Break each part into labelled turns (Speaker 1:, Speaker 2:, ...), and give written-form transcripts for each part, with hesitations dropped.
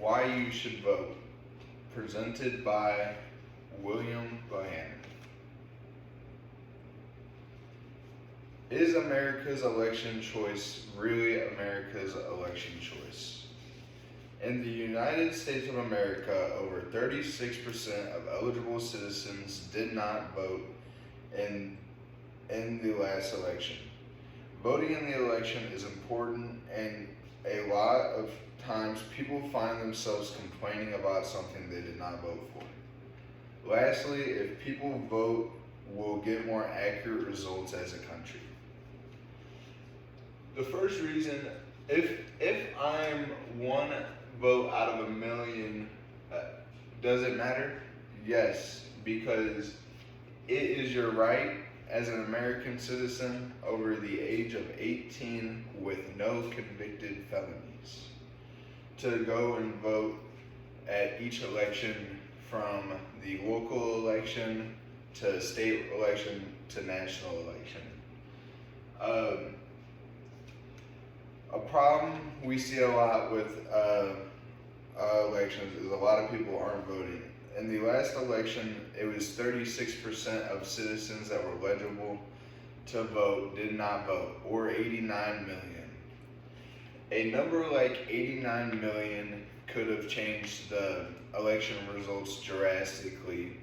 Speaker 1: Why You Should Vote, presented by William Bohannon. Is America's election choice really America's election choice? In the United States of America, over 36% of eligible citizens did not vote in the last election. Voting in the election is important, and a lot of times people find themselves complaining about something they did not vote for. Lastly, if people vote, we'll get more accurate results as a country. The first reason, if I'm one vote out of a million, does it matter? Yes, because it is your right as an American citizen over the age of 18 with no convicted felonies to go and vote at each election, from the local election to state election to national election. A problem we see a lot with elections is a lot of people aren't voting. In the last election, it was 36% of citizens that were eligible to vote did not vote, or 89 million. A number like 89 million could have changed the election results drastically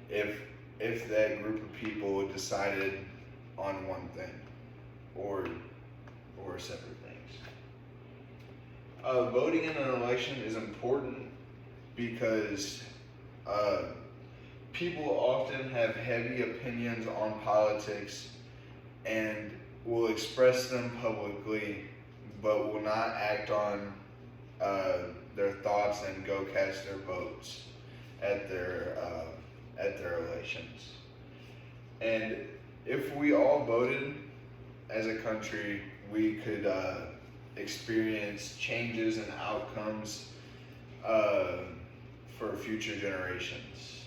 Speaker 1: if that group of people decided on one thing or separate things. Voting in an election is important because people often have heavy opinions on politics and will express them publicly, but will not act on their thoughts and go cast their votes at their elections. And if we all voted as a country, we could experience changes and outcomes for future generations.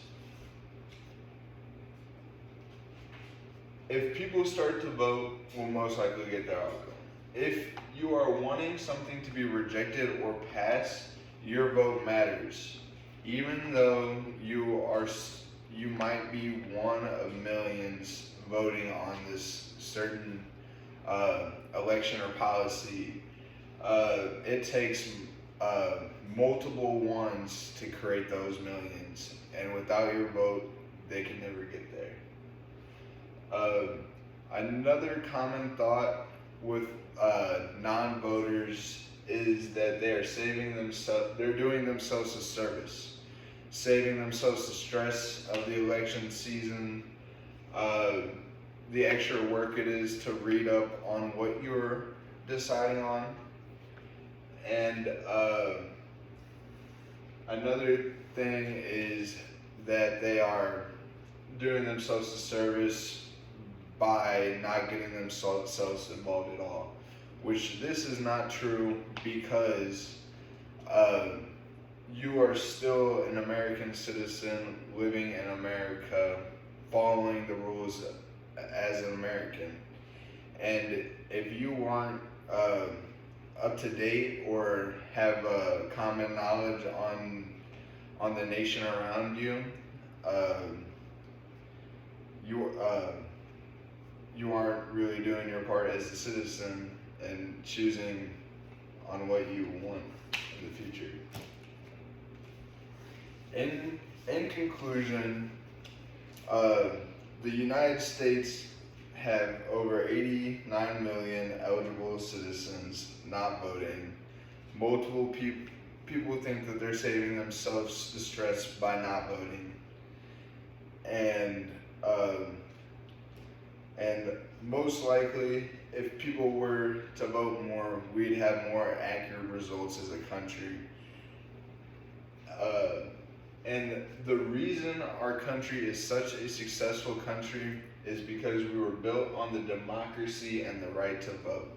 Speaker 1: If people start to vote, we'll most likely get their outcome. If you are wanting something to be rejected or passed, your vote matters. Even though you might be one of millions voting on this certain election or policy, it takes multiple ones to create those millions, and without your vote, they can never get there. Another common thought with non-voters is that they're doing themselves a service, saving themselves the stress of the election season, the extra work it is to read up on what you're deciding on. And another thing is that they are doing themselves a service by not getting themselves involved at all, which this is not true, because you are still an American citizen living in America, following the rules as an American. And if you aren't up to date or have common knowledge on the nation around you, you aren't really doing your part as a citizen and choosing on what you want in the future. In conclusion, the United States have over 89 million eligible citizens not voting. Multiple people think that they're saving themselves the stress by not voting. And most likely, if people were to vote more, we'd have more accurate results as a country. And the reason our country is such a successful country is because we were built on the democracy and the right to vote.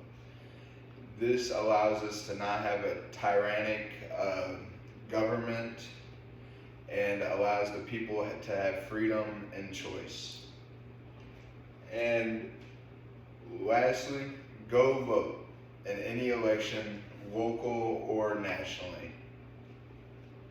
Speaker 1: This allows us to not have a tyrannic government, and allows the people to have freedom and choice. And lastly, go vote in any election, local or nationally.